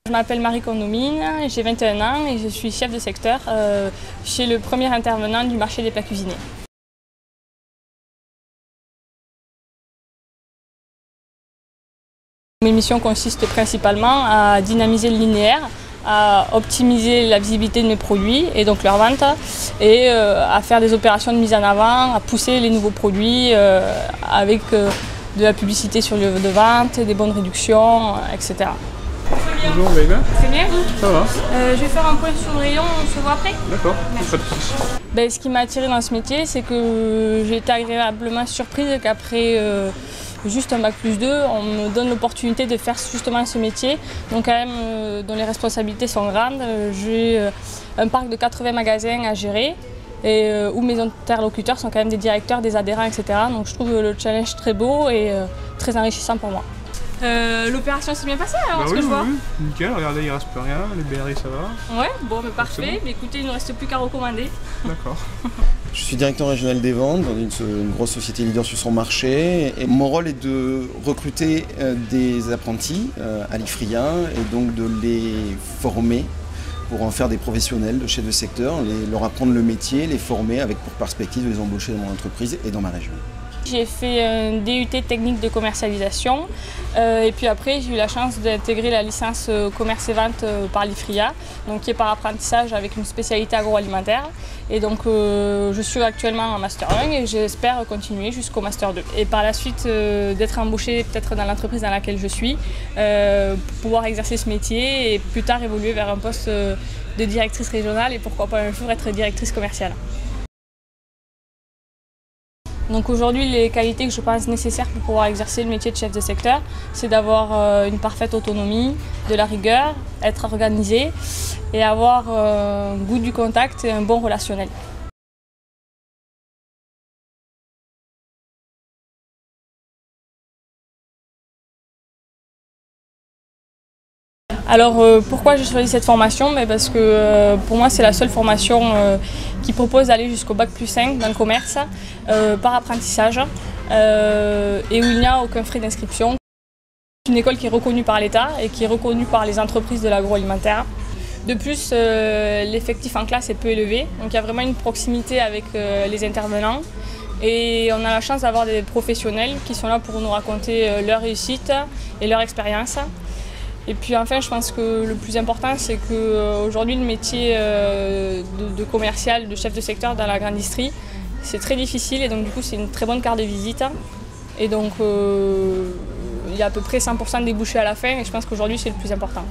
Je m'appelle Marie Condomine, j'ai 21 ans et je suis chef de secteur chez le premier intervenant du marché des plats cuisinés. Mes missions consistent principalement à dynamiser le linéaire, à optimiser la visibilité de mes produits et donc leur vente et à faire des opérations de mise en avant, à pousser les nouveaux produits avec de la publicité sur le lieu de vente, des bonnes réductions, etc. Bonjour, vous allez bien? C'est bien? Ça va. Je vais faire un point sur le rayon, on se voit après? D'accord, pas de soucis. Ce qui m'a attirée dans ce métier, c'est que j'ai été agréablement surprise qu'après juste un bac+2, on me donne l'opportunité de faire justement ce métier, donc quand même dont les responsabilités sont grandes. J'ai un parc de 80 magasins à gérer et où mes interlocuteurs sont quand même des directeurs, des adhérents, etc. Donc je trouve le challenge très beau et très enrichissant pour moi. L'opération s'est bien passée alors, ce que je vois. Oui, nickel, regardez, il ne reste plus rien, les BRI ça va. Ouais, bon, mais parfait. Bon. Mais écoutez, il ne reste plus qu'à recommander. D'accord. Je suis directeur régional des ventes dans une grosse société leader sur son marché et mon rôle est de recruter des apprentis à l'IFRIA et donc de les former pour en faire des professionnels de chefs de secteur, leur apprendre le métier, les former avec pour perspective de les embaucher dans mon entreprise et dans ma région. J'ai fait un DUT technique de commercialisation et puis après j'ai eu la chance d'intégrer la licence commerce et vente par l'IFRIA, donc qui est par apprentissage avec une spécialité agroalimentaire. Et donc je suis actuellement en Master 1 et j'espère continuer jusqu'au Master 2. Et par la suite d'être embauchée peut-être dans l'entreprise dans laquelle je suis, pour pouvoir exercer ce métier et plus tard évoluer vers un poste de directrice régionale et pourquoi pas un jour être directrice commerciale. Donc aujourd'hui, les qualités que je pense nécessaires pour pouvoir exercer le métier de chef de secteur, c'est d'avoir une parfaite autonomie, de la rigueur, être organisé et avoir un goût du contact et un bon relationnel. Alors pourquoi j'ai choisi cette formation? Parce que pour moi c'est la seule formation qui propose d'aller jusqu'au bac+5 dans le commerce par apprentissage et où il n'y a aucun frais d'inscription. C'est une école qui est reconnue par l'État et qui est reconnue par les entreprises de l'agroalimentaire. De plus, l'effectif en classe est peu élevé, donc il y a vraiment une proximité avec les intervenants. Et on a la chance d'avoir des professionnels qui sont là pour nous raconter leur réussite et leur expérience. Et puis enfin, je pense que le plus important, c'est qu'aujourd'hui, le métier de commercial, de chef de secteur dans la grande industrie, c'est très difficile et donc du coup, c'est une très bonne carte de visite. Et donc, il y a à peu près 100% de débouchés à la fin et je pense qu'aujourd'hui, c'est le plus important.